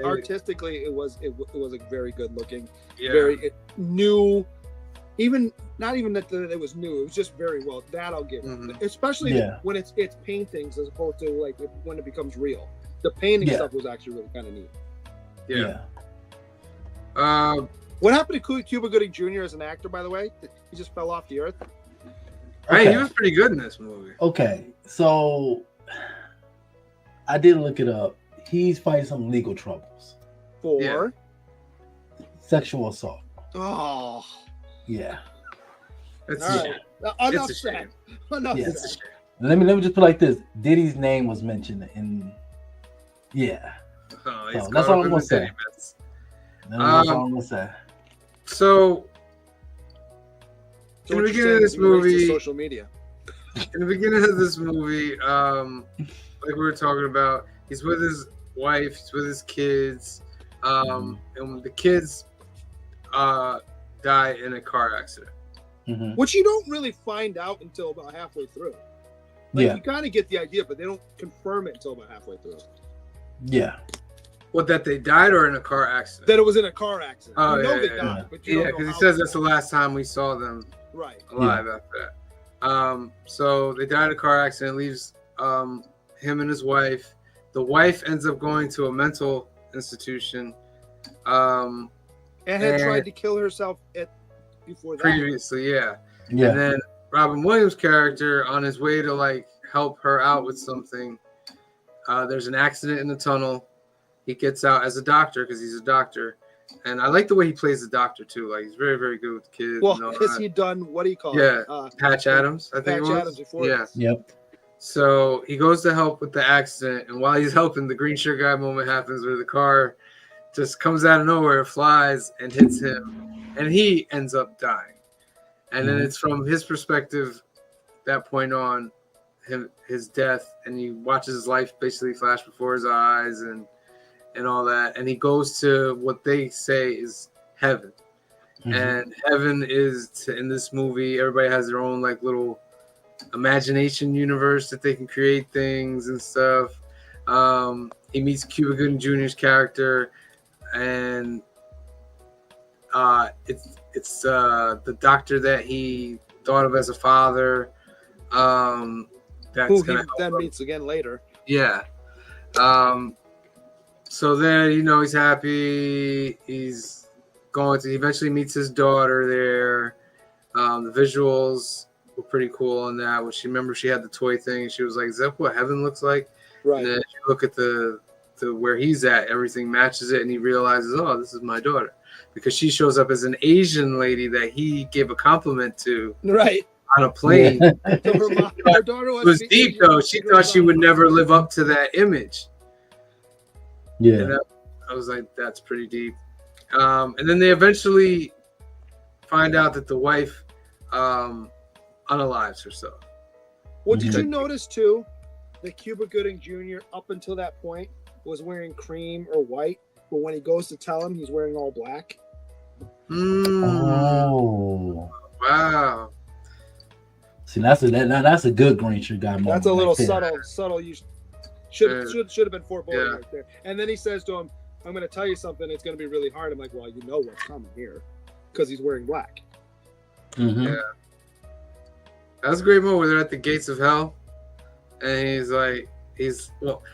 Artistically, it was a very good looking, very new. Even not even that it was new, it was just very well. That I'll give you, especially when it's paintings as opposed to like when it becomes real. The painting stuff was actually really kind of neat. Yeah. What happened to Cuba Gooding Jr. as an actor, by the way? He just fell off the earth. Okay. Hey, he was pretty good in this movie. Okay, so I did look it up. He's fighting some legal troubles for sexual assault. Oh. Yeah. That's enough said. Enough said. Let me just put it like this. Diddy's name was mentioned in Oh, that's all I'm gonna say. That's all I'm gonna say. So in the beginning of this movie, social media. In the beginning of this movie, like we were talking about, he's with his wife, he's with his kids, and the kids die in a car accident. Which you don't really find out until about halfway through. Like, you kind of get the idea, but they don't confirm it until about halfway through. Yeah. What, that they died or in a car accident? That it was in a car accident. Oh, you know they died, but you don't know because he says that's the last time we saw them alive after that. So they died in a car accident, leaves him and his wife. The wife ends up going to a mental institution. And had tried to kill herself before that. Previously, yeah. And then Robin Williams' character, on his way to like help her out with something, there's an accident in the tunnel. He gets out as a doctor because he's a doctor, and I like the way he plays the doctor too. Like he's very, very good with the kids. Well, has he done what do you call it? Patch Adams, I think it was. Patch Adams before. Yeah. Yep. So he goes to help with the accident, and while he's helping, the green shirt guy moment happens where the car just comes out of nowhere, flies, and hits him, and he ends up dying. And then it's from his perspective, that point on, his death, and he watches his life basically flash before his eyes, and all that, and he goes to what they say is heaven. And heaven is in this movie, everybody has their own like little imagination universe that they can create things and stuff. He meets Cuba Gooding Jr.'s character, and it's the doctor that he thought of as a father. That's who he then meets again later. Yeah. So then, he's happy. He's he eventually meets his daughter there. The visuals were pretty cool on that. When she had the toy thing, and she was like, "Is that what heaven looks like?" Right. And then you look at the where he's at, everything matches it, and he realizes, "Oh, this is my daughter," because she shows up as an Asian lady that he gave a compliment to. Right. On a plane. So her daughter was deep though. She thought she would never live up to that image. Yeah. And I was like, that's pretty deep. And then they eventually find out that the wife unalives herself. Well, did you notice too that Cuba Gooding Jr. up until that point was wearing cream or white, but when he goes to tell him, he's wearing all black? Oh. Wow. See, that's a good green shirt guy moment. That's a little right there. subtle. You should have been foreboding right there. And then he says to him, "I'm going to tell you something. It's going to be really hard." I'm like, "Well, you know what's coming here," because he's wearing black. Mm-hmm. Yeah, that's a great moment where they're at the gates of hell, and well.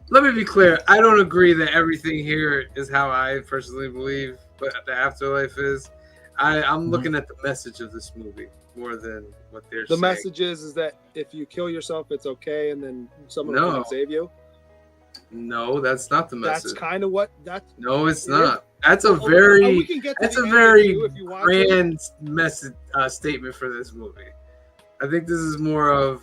Let me be clear. I don't agree that everything here is how I personally believe, but the afterlife is. I'm looking at the message of this movie more than what they're saying. The message is that if you kill yourself, it's okay, and then someone will come and save you. No, that's not the message. That's kind of what that's. No, it's not. That's a very grand message statement for this movie. I think this is more of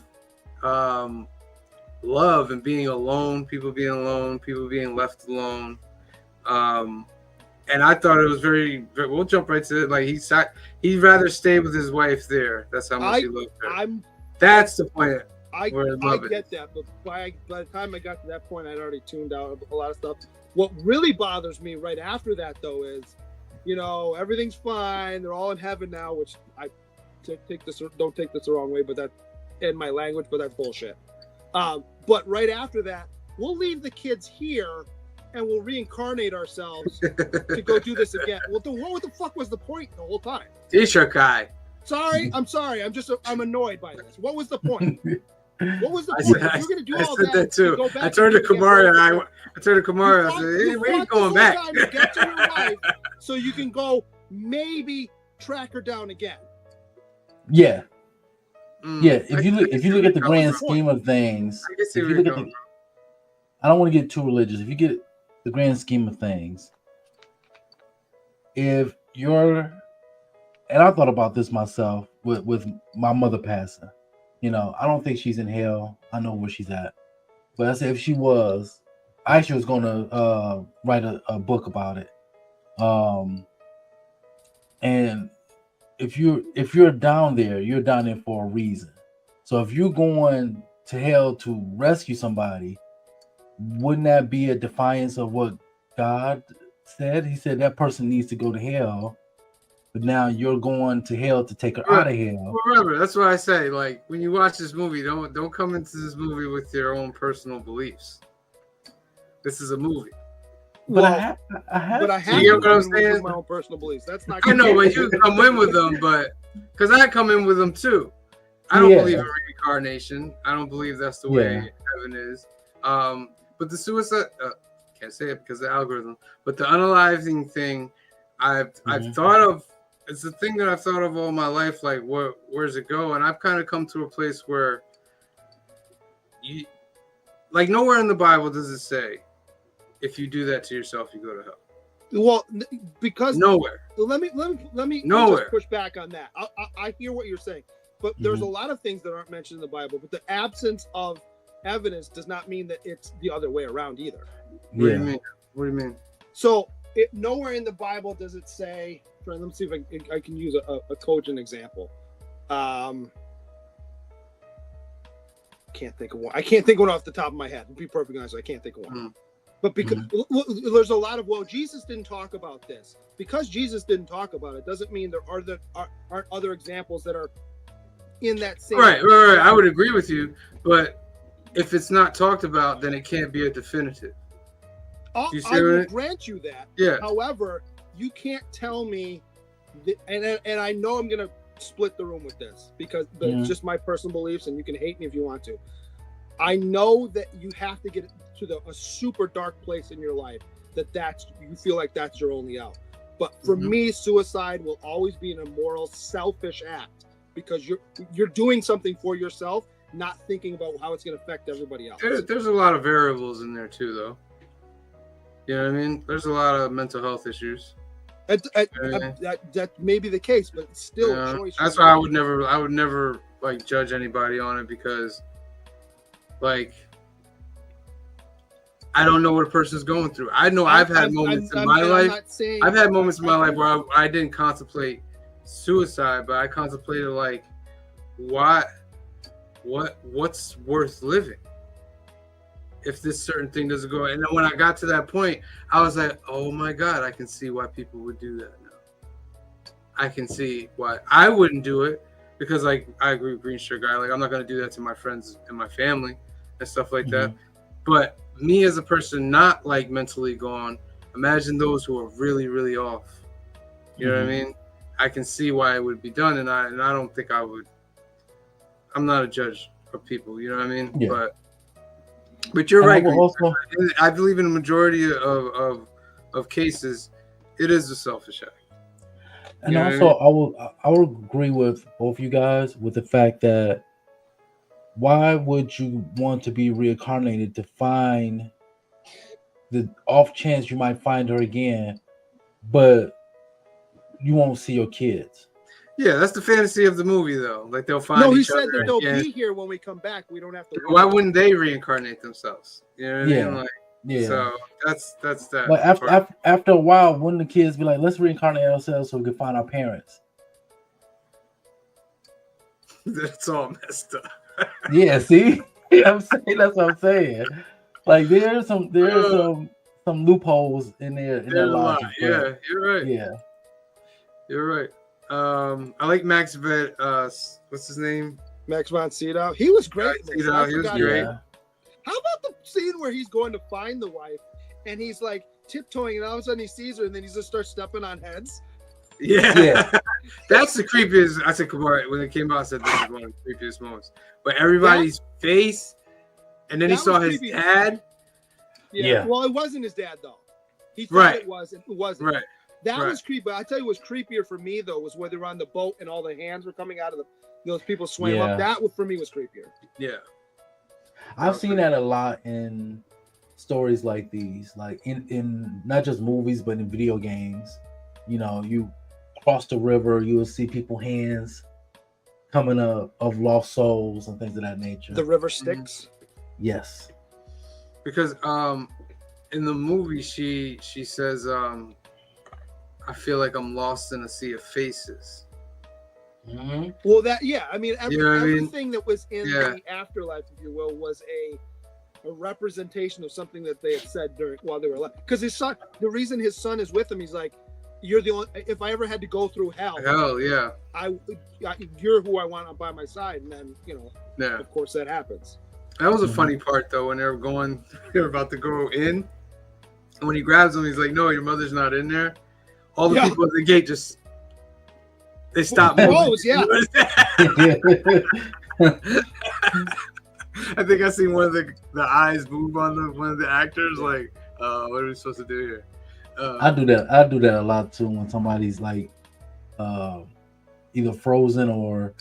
love and being alone, people being left alone. And I thought it was very we'll jump right to it. Like he'd rather stay with his wife there. That's how much he loved her. That's the point. I get that, but by the time I got to that point, I'd already tuned out a lot of stuff. What really bothers me right after that, though, is, everything's fine. They're all in heaven now, which I don't take this the wrong way, but that in my language, but that's bullshit. But right after that, we'll leave the kids here and we'll reincarnate ourselves to go do this again. Well, what the fuck was the point the whole time? T-shirt guy. I'm sorry. I'm annoyed by this. What was the point? What was the point? If you're going to do all that too. I turned to Kamara and I said, hey, we ain't going back. To get to your wife so you can go maybe track her down again. Yeah. Yeah, if you look at the grand scheme of things, I don't want to get too religious. If you get the grand scheme of things, and I thought about this myself with my mother passing. I don't think she's in hell. I know where she's at. But I said if she was, I actually was going to write a book about it. And if you're down there, you're down there for a reason. So if you're going to hell to rescue somebody, wouldn't that be a defiance of what God said? He said that person needs to go to hell, but now you're going to hell to take her out of hell. Remember, that's what I say. Like when you watch this movie, don't come into this movie with your own personal beliefs. This is a movie. But I have. You get what I'm saying? My own personal beliefs. That's not. I know, but you come in with them, but because I come in with them too. I don't believe in reincarnation. I don't believe that's the way heaven is. But the suicide, can't say it because of the algorithm. But the unaliving thing, I've thought of. It's the thing that I've thought of all my life. Like, where's it go? And I've kind of come to a place where, like, nowhere in the Bible does it say, if you do that to yourself, you go to hell. Well, because nowhere. Let me nowhere. Just push back on that. I hear what you're saying, but there's a lot of things that aren't mentioned in the Bible. But the absence of evidence does not mean that it's the other way around either. What do you mean? What do you mean? So nowhere in the Bible does it say. Let me see if I can use a cogent example. Can't think of one. I can't think of one off the top of my head. To be perfectly honest, I can't think of one. But because there's a lot of Jesus didn't talk about this. Because Jesus didn't talk about it doesn't mean there aren't other examples that are in that same. Right. I would agree with you, but if it's not talked about, then it can't be a definitive. I will grant you that. Yeah. However, you can't tell me, and I know I'm gonna split the room with this because it's just my personal beliefs, and you can hate me if you want to. I know that you have to get to a super dark place in your life that's you feel like that's your only out. But for me, suicide will always be an immoral, selfish act because you're doing something for yourself, not thinking about how it's going to affect everybody else. There's a lot of variables in there too, though. You know what I mean? There's a lot of mental health issues. That may be the case, but it's still a choice. That's why I would never like judge anybody on it because, like, I don't know what a person's going through. I know I've had moments in my life. I've had moments in my life where I didn't contemplate suicide, but I contemplated like, what's worth living if this certain thing doesn't go. And then when I got to that point, I was like, oh my God, I can see why people would do that now. I can see why I wouldn't do it, because like I agree with Green Shirt Guy. Like I'm not gonna do that to my friends and my family and stuff like that. But me as a person not like mentally gone, imagine those who are really, really off. You know what I mean? I can see why it would be done, and I don't think I would. I'm not a judge of people. You know what I mean? Yeah. But you're right. Also, I believe in the majority of cases, it is a selfish act. And also, I will agree with both you guys with the fact that why would you want to be reincarnated to find the off chance you might find her again, but you won't see your kids? Yeah, that's the fantasy of the movie, though. Like they'll find. No, he each said other that they'll again. be here when we come back. We don't have to. Why wouldn't they reincarnate themselves? You know what I mean? Like, yeah. So that's that. But after a while, wouldn't the kids be like, "Let's reincarnate ourselves so we can find our parents"? That's all messed up. Yeah, see, I'm saying that's what I'm saying. Like there's some loopholes in their logic. Yeah, you're right. Yeah, you're right. I like Max Vet. What's his name? Max von Sydow. He was great. He was great. How about the scene where he's going to find the wife and he's like tiptoeing, and all of a sudden he sees her, and then he just starts stepping on heads? Yeah. That's the creepiest. I said, when it came out, I said this is one of the creepiest moments. But everybody's face, and then he saw his dad. Yeah. Well, it wasn't his dad though. He thought it was, and it wasn't. Right. That was creepy. But I tell you, what was creepier for me though was where they were on the boat and all the hands were coming out of those people swam up. That for me was creepier. Yeah. I've seen that a lot in stories like these, like in not just movies but in video games. You know, you cross the river, you will see people's hands coming up of lost souls and things of that nature. The river Styx. Yes. Because in the movie she says I feel like I'm lost in a sea of faces. Mm-hmm. Well, I mean, everything that was in the afterlife, if you will, was a representation of something that they had said while they were alive. Because his son, the reason his son is with him, he's like, "You're the only. If I ever had to go through hell, you're who I want by my side." And then, of course, that happens. That was a funny part though when they were about to go in, and when he grabs him, he's like, "No, your mother's not in there." All the people at the gate they stop moving. I think I seen one of the eyes move on one of the actors. Like, what are we supposed to do here? I do that a lot too when somebody's like either frozen or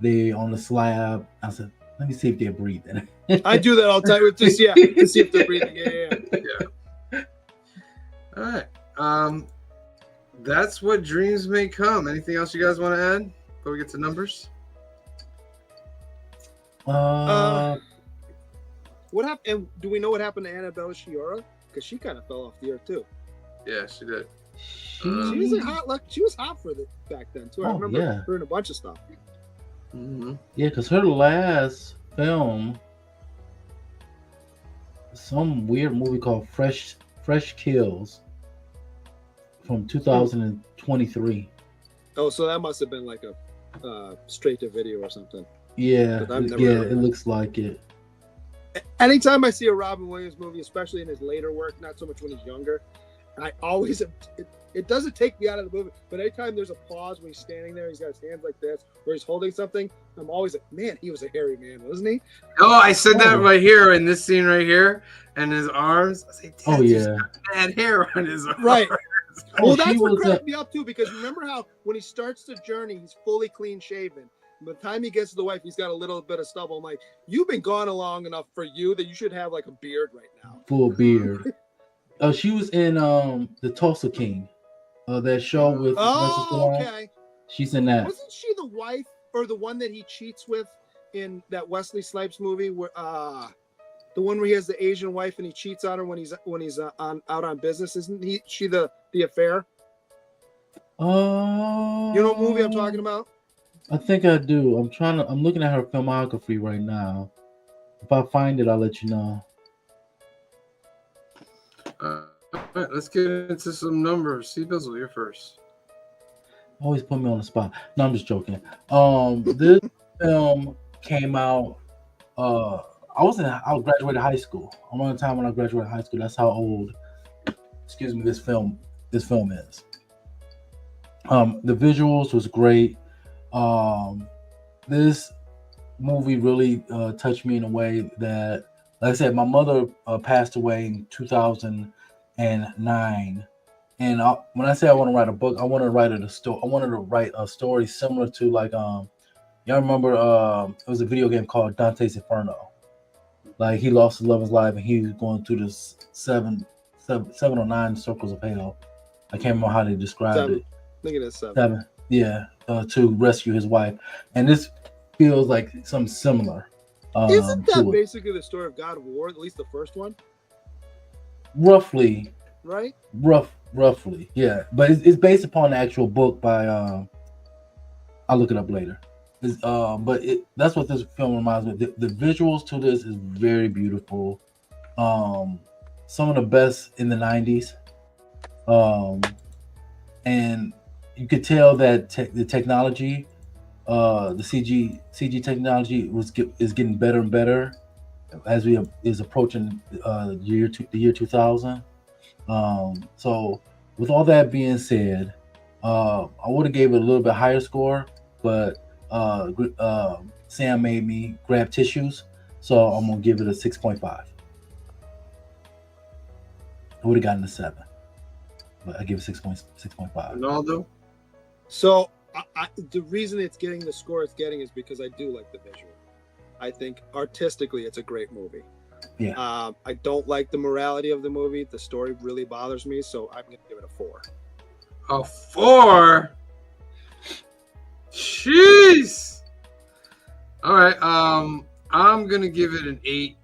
they on the slab. I said, let me see if they're breathing. I do that all the time with just to see if they're breathing. Yeah. All right. That's what dreams may come. Anything else you guys want to add before we get to numbers? What happened? And do we know what happened to Annabella Sciorra? Because she kind of fell off the earth too. Yeah, she did. She was she was hot for back then too. I remember her in a bunch of stuff. Mm-hmm. Yeah, because her last film, some weird movie called Fresh Kills from 2023. Oh, so that must have been like a straight to video or something. Yeah, it looks like it. Anytime I see a Robin Williams movie, especially in his later work, not so much when he's younger, I always it doesn't take me out of the movie, but anytime there's a pause when he's standing there, he's got his hands like this, or he's holding something, I'm always like, man, he was a hairy man, wasn't he? Oh, I said that right here in this scene right here, and his arms. I say, he's got bad hair on his arms. Right. Well, that's what cracked me up too, because remember how when he starts the journey, he's fully clean shaven. By the time he gets to the wife, he's got a little bit of stubble. I'm like, you've been gone long enough for you that you should have like a beard right now. Full beard. She was in the Tulsa King, that show with. Okay. She's in that. Wasn't she the wife or the one that he cheats with in that Wesley Snipes movie? Where the one where he has the Asian wife and he cheats on her when he's out on business? Isn't she the affair? You know what movie I'm talking about? I think I do. I'm looking at her filmography right now. If I find it, I'll let you know. All right, let's get into some numbers. See, Bizzle, you're first. Always put me on the spot. No, I'm just joking. This film came out. I graduated high school. Around the time when I graduated high school. That's how old. Excuse me. This film is. The visuals was great. This movie really touched me in a way that, like I said, my mother passed away in 2009. And when I say I want to write a book, I wanted to write a story. I wanted to write a story similar to like y'all remember it was a video game called Dante's Inferno. Like he lost the love of his life and he was going through this seven or nine circles of hell. I can't remember how they described it. I think it is seven. Seven, yeah, to rescue his wife. And this feels like something similar. Isn't that basically the story of God of War? At least the first one. Roughly. Right. Roughly, yeah, but it's based upon the actual book by I'll look it up later. That's what this film reminds me of. The visuals to this is very beautiful. Some of the best in the 90s. And you could tell that the technology, the CG technology is getting better and better as we is approaching the year 2000. So with all that being said, I would have gave it a little bit higher score, but Sam made me grab tissues, so I'm gonna give it a 6.5. I would have gotten a 7, but I give it 6.5. Ronaldo. So the reason it's getting the score it's getting is because I do like the visual. I think artistically it's a great movie. Yeah. I don't like the morality of the movie. The story really bothers me, so I'm going to give it a 4. A 4? Jeez. All right. I'm going to give it an 8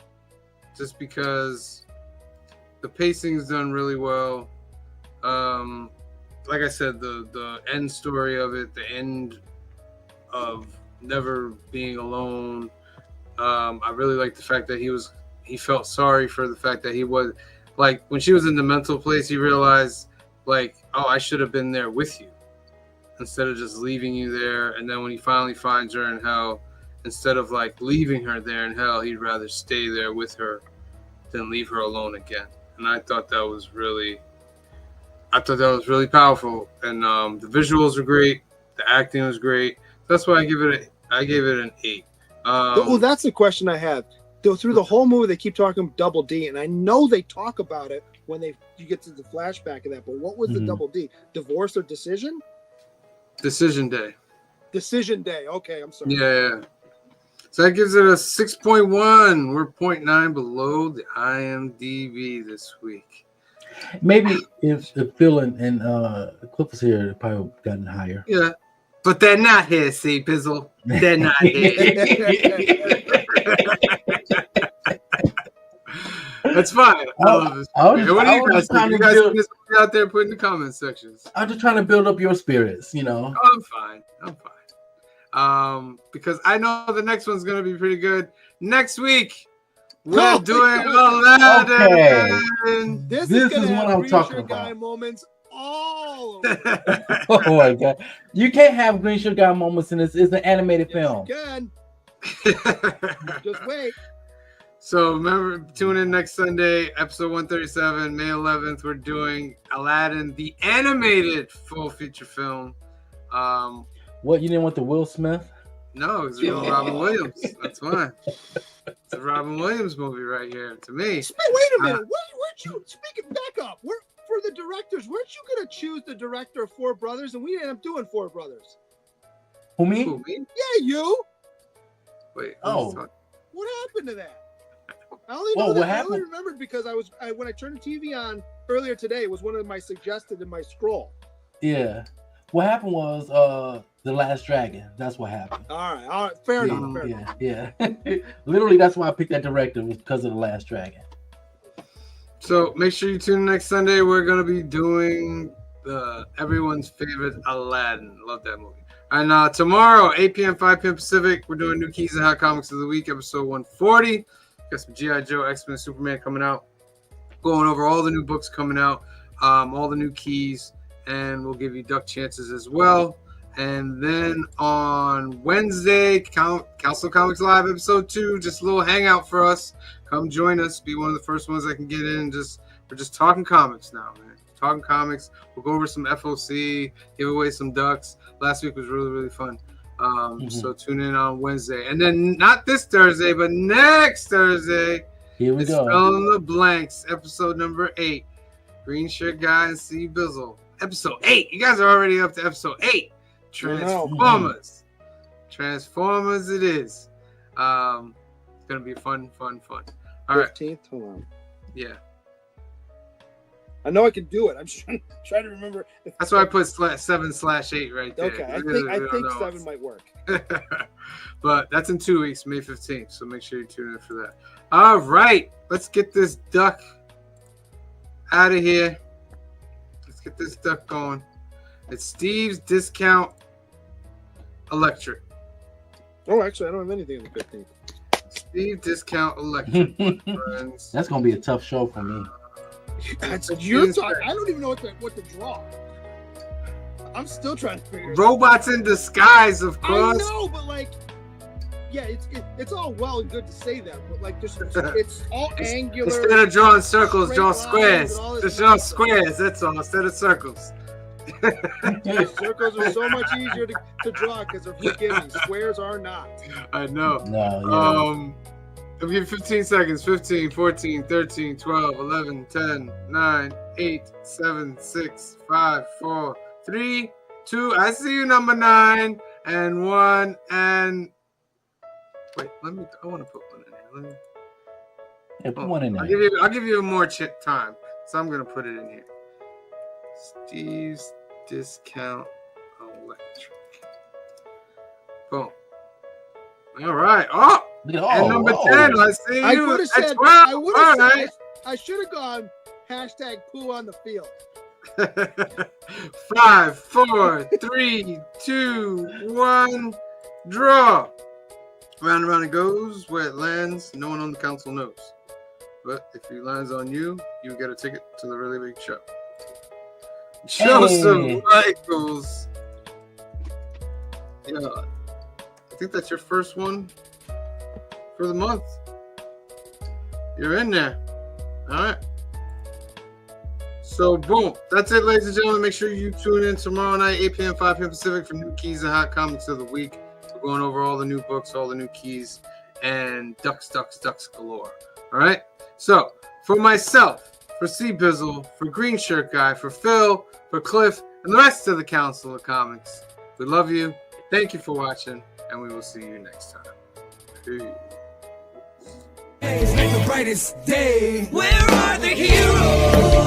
just because the pacing's done really well. Like I said, the end story of it, the end of never being alone. I really like the fact that he felt sorry for the fact that he was, like, when she was in the mental place, he realized, like, oh, I should have been there with you instead of just leaving you there. And then when he finally finds her in hell, instead of like leaving her there in hell, he'd rather stay there with her than leave her alone again. And I thought that was really powerful. And the visuals were great, the acting was great. That's why I gave it an 8. Well, that's the question I have. Through the whole movie, they keep talking Double D, and I know they talk about it when you get to the flashback of that. But what was the Double D? Divorce or decision? Decision Day. Decision Day. Okay, I'm sorry. Yeah. So that gives it a 6.1. We're 0.9 below the IMDb this week. Maybe if Phil and Cliff was here, it probably gotten higher. Yeah. But they're not here, see, Bizzle. They're not here. That's fine. I love this. What do you guys think? You guys can just be out there put in the comment sections. I'm just trying to build up your spirits, you know. Oh, I'm fine. Because I know the next one's gonna be pretty good. Next week, we're doing Aladdin. Okay. This is what I'm talking about. Guy moments all over. Oh my god! You can't have Green Sugar Guy moments in this. It's an animated film. You can. Just wait. So remember, tune in next Sunday, episode 137, May 11th. We're doing Aladdin, the animated full feature film. What, you didn't want the Will Smith? No, it's Robin Williams. That's why. It's a Robin Williams movie right here. To me. Wait a minute. Weren't you speaking back up? For the directors, weren't you gonna choose the director of Four Brothers, and we ended up doing Four Brothers? Who, me? Yeah, you. Wait. Oh. What happened to that? I only know that. I only remembered because when I turned the TV on earlier today, it was one of my suggested in my scroll. Yeah. What happened was The Last Dragon. That's what happened. All right. Fair enough. Yeah. Literally, that's why I picked that director, was because of The Last Dragon. So make sure you tune in next Sunday. We're gonna be doing everyone's favorite Aladdin. Love that movie. And tomorrow, 8 p.m., 5 p.m. Pacific, we're doing New Keys and Hot Comics of the Week, episode 140. Got some G.I. Joe, X-Men, Superman coming out. Going over all the new books coming out, all the new keys, and we'll give you duck chances as well. And then on Wednesday, Council Comics Live episode 2, just a little hangout for us. Come join us. Be one of the first ones that can get in. We're just talking comics now, man. Talking comics. We'll go over some FOC, give away some ducks. Last week was really, really fun. So tune in on Wednesday. And then not this Thursday, but next Thursday. Here we go. Fill in the Blanks, episode number 8. Green Shirt Guy and C Bizzle. Episode 8. You guys are already up to episode 8. Transformers. Transformers it is. It's going to be fun. All right. 15th? Hold on. Yeah. I know I can do it. I'm just trying to remember. That's why I put 7/8 right there. Okay, I think 7 might work. But that's in 2 weeks, May 15th. So make sure you tune in for that. All right. Let's get this duck out of here. Let's get this duck going. It's Steve's Discount Electric. Oh, actually, I don't have anything on the 15th. Steve Discount Electric, friends. That's going to be a tough show for me. That's your talk. I don't even know what to draw. I'm still trying to figure it out. Robots in disguise, of course. I know, but like, yeah, it's all well and good to say that, but like, it's all angular. Instead of drawing circles, draw squares. Just draw squares. That's all. Instead of circles. Circles are so much easier to draw because they're forgiving. Squares are not. I know. No, I'll give you 15 seconds. 15, 14, 13, 12, 11, 10, 9, 8, 7, 6, 5, 4, 3, 2. I see you, number 9 and 1. And wait, I want to put one in here. put one in there. I'll give you more time. So I'm going to put it in here. Steve's Discount Electric. Boom. All right. Oh! And number 10, I see you. I would have said, I should have gone #poo on the field. 5, 4, 3, 2, 1, draw. Round and round it goes. Where it lands, no one on the council knows. But if it lands on you, you get a ticket to the really big show. Joseph Michaels. Yeah, I think that's your first one for the month. You're in there. All right. So, boom. That's it, ladies and gentlemen. Make sure you tune in tomorrow night, 8 p.m., 5 p.m. Pacific for new keys and hot comics of the week. We're going over all the new books, all the new keys, and ducks galore. All right? So, for myself, for C Bizzle, for Green Shirt Guy, for Phil, for Cliff, and the rest of the Council of Comics, we love you. Thank you for watching, and we will see you next time. Peace. The brightest day. Where are the heroes?